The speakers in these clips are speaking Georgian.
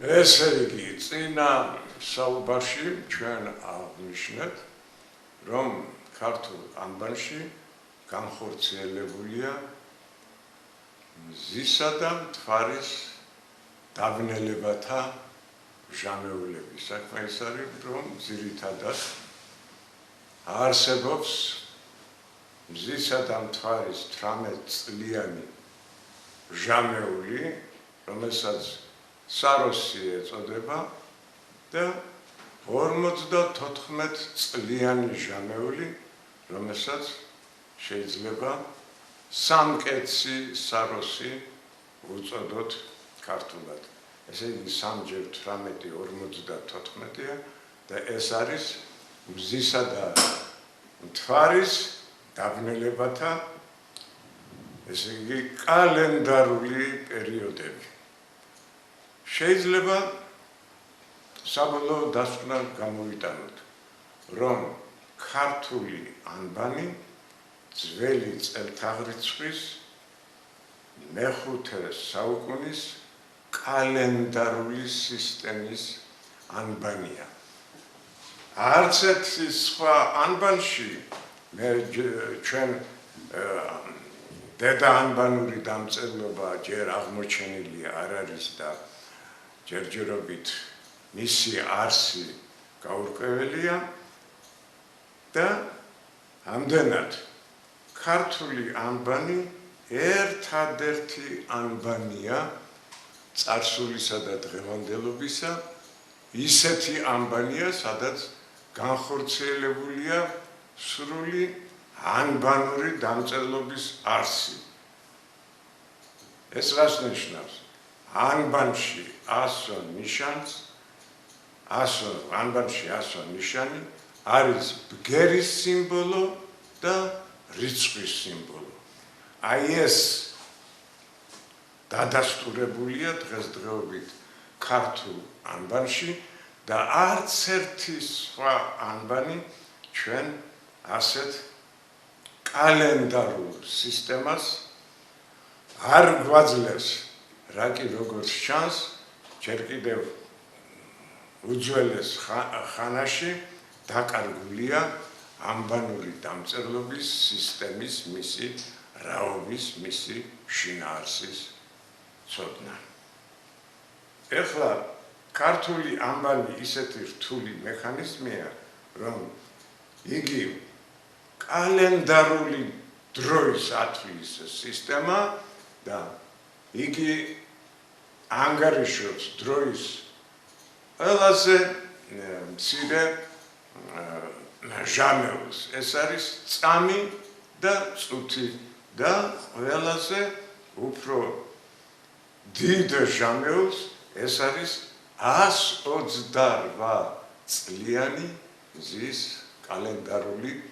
ესე იგი, წინა საუბარში ჩვენ აღნიშნეთ, რომ ქართულ ანბანში განხორციელებულია მზისა და მთვარის დაბნელებათა ჟამეულები. საქმე ის არის, რომ ძირითადად არსებობს მზისა და მთვარის 18 წლიანი ჟამეული, რომელსაც საროსი ეწოდება და 54 წლიანი ჟამეული, რომელსაც შეიძლება სამკეცი საროსი უწოდოთ ქართულად. ესე იგი 3 × 18 54-ია და ეს არის მზისა და მთვარის დაბნელებათა, ესე იგი კალენდარული პერიოდები. შეიძლება საბოლოო დასკვნა გამოვიტანოთ, რომ ქართული ანბანი ძველი წელთაღრიცხვის მეხუთე საუკუნის კალენდარული სისტემის ანბანია. არც ერთი სხვა ანბანში ჩვენ დედა ანბანური დამწერლობა ჯერ აღმოჩენილი არ არის და ჯერჯერობით მისი არსი გაურკვეველია და ამდენად ქართული ანბანი ერთადერთი ანბანია წარსულისა და დღევანდელობისა, ისეთი ანბანია, სადაც განხორციელებულია სრული ანბანური დამწერლობის არსი. ეს რას ნიშნავს? ანბანში ასო ნიშანი არის ბგერის სიმბოლო და რიცხვის სიმბოლო. აი ეს დადასტურებულია დღესდღეობით ქართულ ანბანში და არც ერთი სხვა ანბანი ჩვენ ასეთ კალენდარულ სისტემას არ გვაძლევს, რა კი როგორც ჩანს, ჯერ კიდევ უძველეს ხანაში დაკარგულია ანბანური დამწერლობის სისტემის მისი რაობის, მისი შინაარსის ცოდნა. ეხლა ქართული ანბანი ისეთი რთული მექანიზმია, რომ იგი კალენდარული დროის ათვლის სისტემა და იგი ანგარიშობს დროის ყველაზე მცირე ჟამეულს. ეს არის წამი და წუთი და ყველაზე უფრო დიდ ჟამეულს ეს არის 128 წლიანი მზის კალენდარული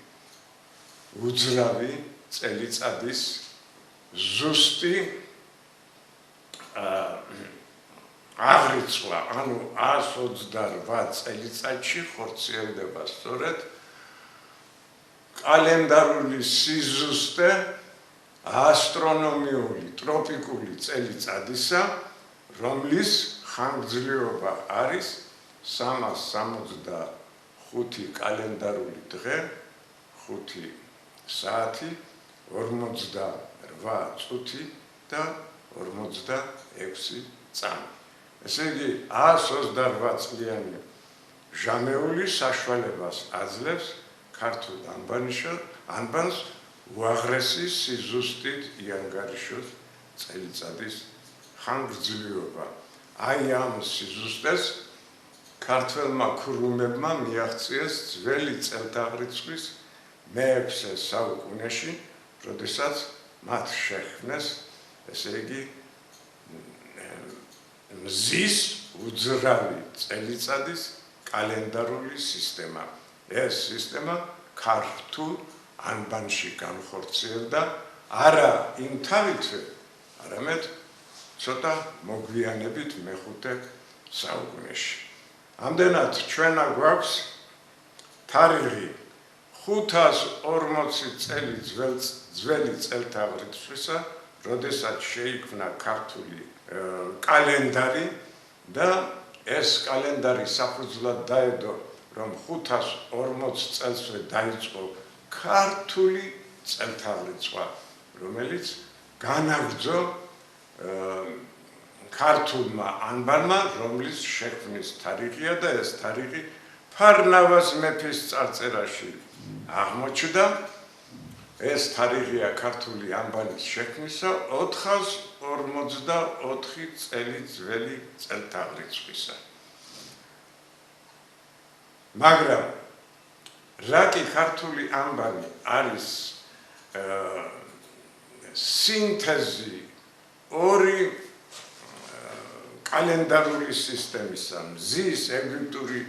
უძრავი წელიწადის ზუსტი აღრიცხვა, ანუ 128 წელიწადში ხორციელდება სწორედ კალენდარული სიზუსტე ასტრონომიული ტროპიკული წელიწადისა, რომლის ხანგრძლივობა არის 365 კალენდარული დღე, 5 საათი, 48 წუთი და 46 წამი. ესე იგი 128 წლიანი ჟამეული საშუალებას აძლევს ქართულ ანბანს უაღრესი სიზუსტით იანგარიშოს წელიწადის ხანგრძლივობა. აი ამ სიზუსტეს ქართველმა ქურუმებმა მიაღწიეს ძველი წელთაღრიცხვის მე-6 საუკუნეში, როდესაც მათ შექმნეს, ესე იგი, მზის უძრავი წელიწადის კალენდარული სისტემა. ეს სისტემა ქართულ ანბანში განხორციელდა არა იმ თავითვე, არამედ ცოტა მოგვიანებით მე-5 საუკუნეში. ამდენად ჩვენა გვაქვს თარიღი 540 წელი ძველი წელთაღრიცხვისა, როდესაც შეიქმნა ქართული კალენდარი და ეს კალენდარი საფუძვლად დაედო, რომ 540 წელსვე დაიწყო ქართული წელთაღრიცხვა, რომელიც განაგრძო ქართულმა ანბანმა, რომლის შექმნის თარიღია და ეს თარიღი ფარნავაზ მეფის წარწერაში აღმოჩნდა. ეს თარიღია ქართული ანბანის შექმნისა 454 წელი ძველი წელთაღრიცხვისა. მაგრამ რა კი ქართული ანბანი არის სინთეზი ორი კალენდარული სისტემისა, მზის ეგვიპტური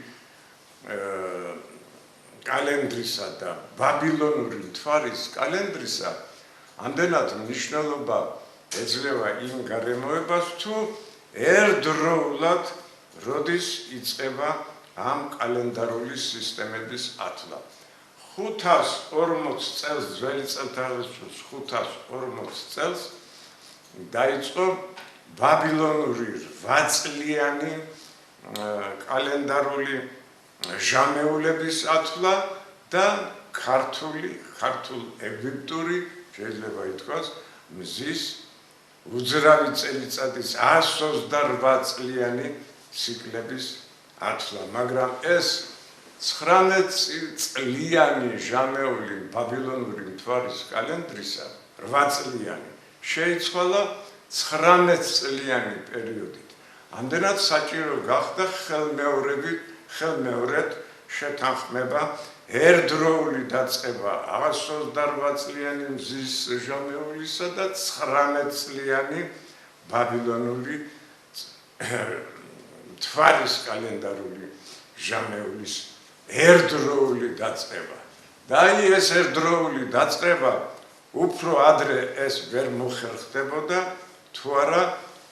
კალენდრისა და ბაბილონური მთვარის კალენდრისა, ამდენად მნიშვნელობა ეძლევა იმ გარემოებას, თუ ერთდროულად როდის იწყება ამ კალენდარული სისტემების ათვლა. 540 წელს ძველი წელთაღრიცხვის 540 წელს დაიწყო ბაბილონური 8 წლიანი კალენდარული ჟამეულების ათვლა და ქართულ-ეგვიპტური შეიძლება ითქვას მზის უძრავი წელიწადის 128 წლიანი ციკლების ათვლა, მაგრამ ეს 19 წლიანი ჟამეული ბაბილონური მთვარის კალენდრისა 8 წლიანი შეიცვალა 19 წლიანი პერიოდით. ამდენად საჭირო გახდა ხელმეორედ შეთანხმება ერთდროული დაწყება 128 წლიანი მზის ჟამეულისა და 19 წლიანი ბაბილონური მთვარის კალენდარული ჟამეულის ერთდროული დაწყება. და ეს ერთდროული დაწყება უფრო ადრე ეს ვერ მოხერხდებოდა, თუ არა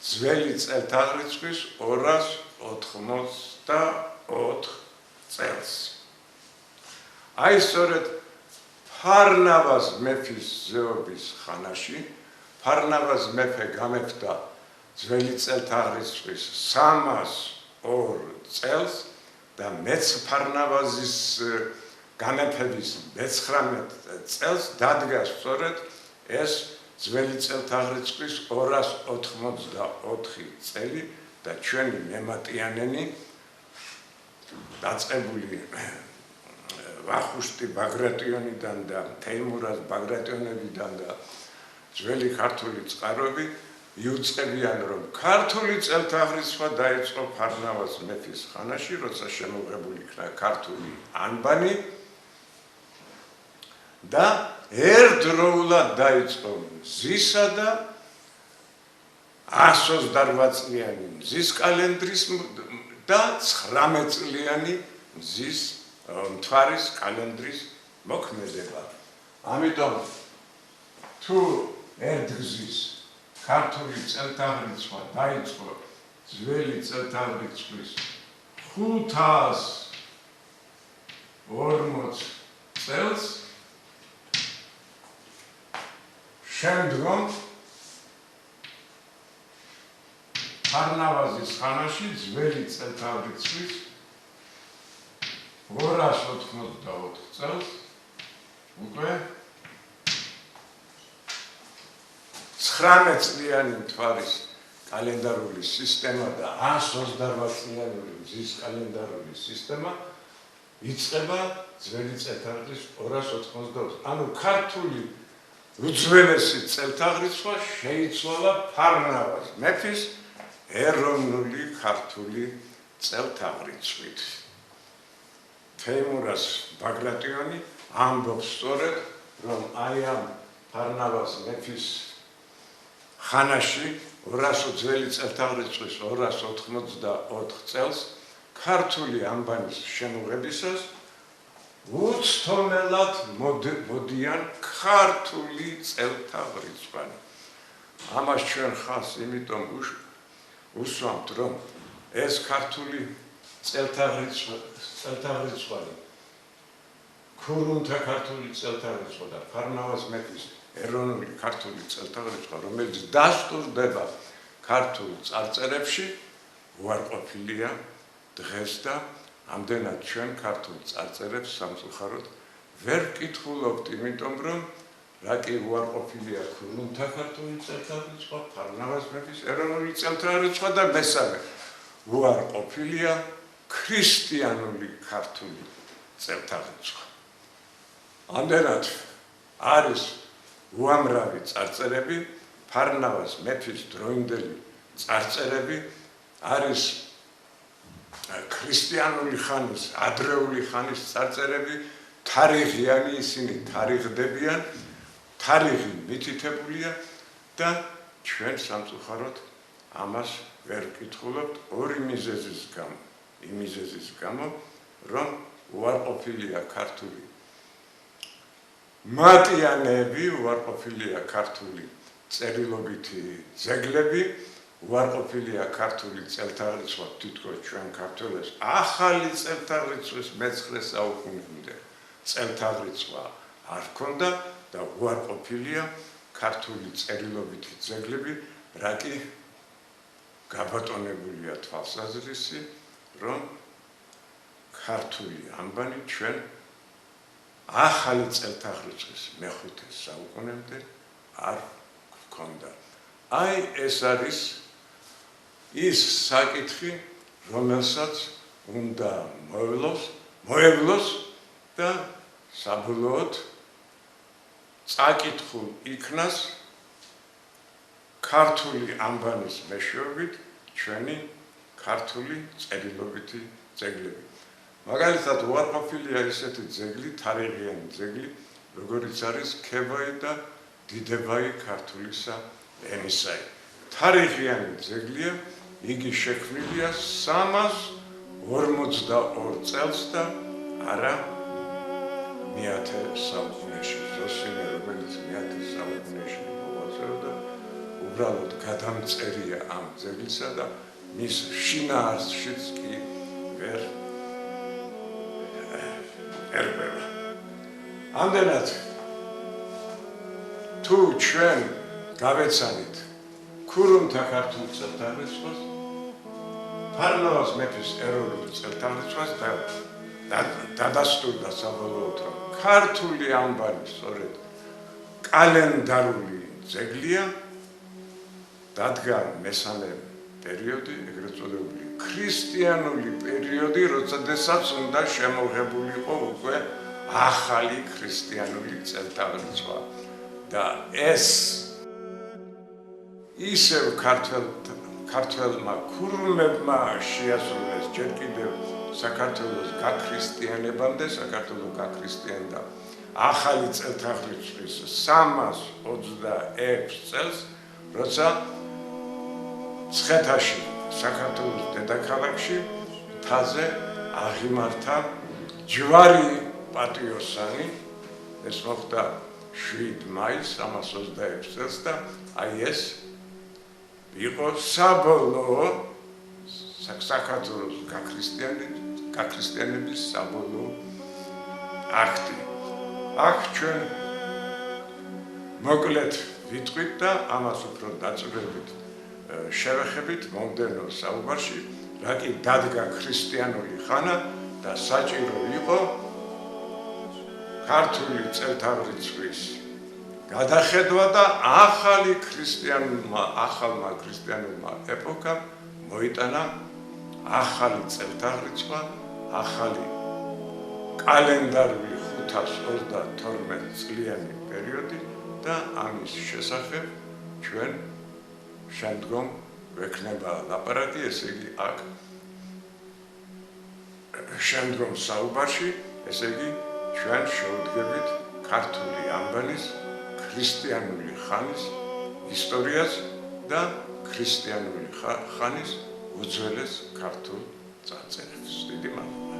ძველი წელთაღრიცხვის 284 წელს. აი სწორედ ფარნავაზ მეფის ზეობის ხანაში, ფარნავაზ მეფე გამეფდა ძველი წელთაღრიცხვის 302 წელს და მეც ფარნავაზის განეფების 19 წელს დადგა სწორედ ეს ძველი წელთაღრიცხვის 284 წელი და ჩვენი მემატიანენი დაწყებული ვახუშტი ბაგრატიონიდან და თეიმურაზ ბაგრატიონებიდან და ძველი ქართული წყაროები იუწყებიან, რომ ქართული წელთაღრიცხვა დაიწყო ფარნავაზ მეფის ხანაში, როცა შემოღებული იქნა ქართული ანბანი და ერთდროულად დაიწყო მზისა და 128 წლიანი მზის კალენდრის და 19 წლიანი მზის მთვარის კალენდრის მოქმედება. ამიტომ თუ ერთგზის ქართული წელთაღრიცხვა დაიწყო ძველი წელთაღრიცხვის 540 წელს, შემდგომ ფარნავაზის ხანაში ძველი წელთაღრიცხვის 284 წელს უკვე 19 წლიანი მთვარის კალენდარული სისტემა და 128 წლიანი მზის კალენდარული სისტემა იწყება ძველი წელთაღრიცხვის 284. ანუ ქართული უძველესი წელთაღრიცხვა შეიცვალა ფარნავაზ მეფის ეროვნული ქართული წელთაღრიცხვით. თეიმურაზ ბაგრატიონი ამბობს სწორედ, რომ აი ამ ფარნავაზ მეფის ხანაში 200 ძველი წელთაღრიცხვის 284 წელს ქართული ანბანის შემოღებისას უცდომელად მოდიან ქართული წელთაღრიცხვანი. ამას ჩვენ ხას იმიტომ უსვამთ, რომ ეს ქართული წელთაღრიცხვანი, ქურუმთა ქართული წელთაღრიცხვა და ფარნავაზ მეფის ეროვნული ქართული წელთაღრიცხვა, რომელიც დასტურდება ქართულ წარწერებში, უარყოფილია დღეს და ამდენად ჩვენ ქართულ წარწერებს სამწუხაროდ ვერ ვკითხულობთ, იმიტომ რომ რა კი უარყოფილია ქურუმთა ქართული წელთაღრიცხვა, ფარნავაზ მეფის ეროვნული წელთაღრიცხვა და მესამე უარყოფილია ქრისტიანული ქართული წელთაღრიცხვა. ამდენად არის უამრავი წარწერები, ფარნავაზ მეფის დროინდელი წარწერები, არის ქრისტიანული ხანის, ადრეული ხანის წარწერები, თარიღიანი ისინი თარიღდებიან, თარიღი მითითებულია და ჩვენ სამწუხაროდ ამას ვერ ვკითხულობთ ორი მიზეზის გამო. იმ მიზეზის გამო, რომ უარყოფილია ქართული მატიანები, უარყოფილია ქართული წერილობითი ძეგლები, უარყოფილია ქართული წელთაღრიცხვა, თითქოს ჩვენ ქართველებს ახალი წელთაღრიცხვის მე-9 საუკუნემდე წელთაღრიცხვა არ ჰქონდა და უარყოფილია ქართული წერილობითი ძეგლები, რა კი გაბატონებულია თვალსაზრისი, რომ ქართული ანბანი ჩვენ ახალი წელთაღრიცხვის მე-5 საუკუნემდე არ ჰქონდა. აი ეს არის ის საკითხი, რომელსაც უნდა მოევლოს და საბოლოოდ წაკითხულ იქნას ქართული ანბანის მეშვეობით ჩვენი ქართული წერილობითი ძეგლები. მაგალითად, უარყოფილია ისეთი ძეგლი, თარიღიანი ძეგლი, როგორიც არის ქებაი და დიდებაი ქართულისა ენისაი. თარიღიანი ძეგლია, იგი შექმნილია 342 წელს და არა მე-10 საუკუნეში. ზოსიმე, რომელიც მე-10 საუკუნეში მოღვაწეობდა, უბრალოდ გადამწერია ამ ძეგლისა და მის შინაარსშიც კი ვერ ერკვევა. ამდენად თუ ჩვენ გავეცანით ქურუმთა ქართულ წელთაღრიცხვას, ფარნავაზ მეფის ეროვნულ წელთაღრიცხვას და დადასტურდა საბოლოოდ, რომ ქართული ანბანი სწორედ კალენდარული ძეგლია, დადგა მესამე პერიოდი, ეგრეთ წოდებული ქრისტიანული პერიოდი, როდესაც უნდა შემოღებულიყო უკვე ახალი ქრისტიანული წელთაღრიცხვა. და ეს ისევ ქართველმა ქურუმებმა შეასრულეს ჯერ კიდევ საქართველოს გაქრისტიანებამდე, საქართველო გაქრისტიანდა ახალი წელთაღრიცხვის 326 წელს, როცა ცხეთაში, საქართველოს დედაქალაქში მთაზე აღიმართა ჯვარი პატიოსანი, ეს მოხდა 7 მაისს 326 წელს და აი ეს იყო საბოლოო საქართველოს გაქრისტიანების საბოლოო აქტი. აქ ჩვენ მოკლედ ვიტყვით და ამას უფრო დაწვრილებით შევეხებით მომდევნო საუბარში, რა კი დადგა ქრისტიანული ხანა და საჭირო იყო ქართული წელთაღრიცხვის გადახედვა და ახალმა ქრისტიანულმა ეპოქამ მოიტანა ახალი წელთაღრიცხვა, ახალი კალენდარული 522 წლიანი პერიოდი და ამის შესახებ ჩვენ შემდგომ ვექნება ლაპარაკი, ესე იგი აქ შემდგომ საუბარში, ესე იგი ჩვენ შევდგებით ქართული ანბანის, ქრისტიანული ხანის ისტორიას და ქრისტიანული ხანის უძველეს ქართულ წარწერებს. დიდი მადლობა.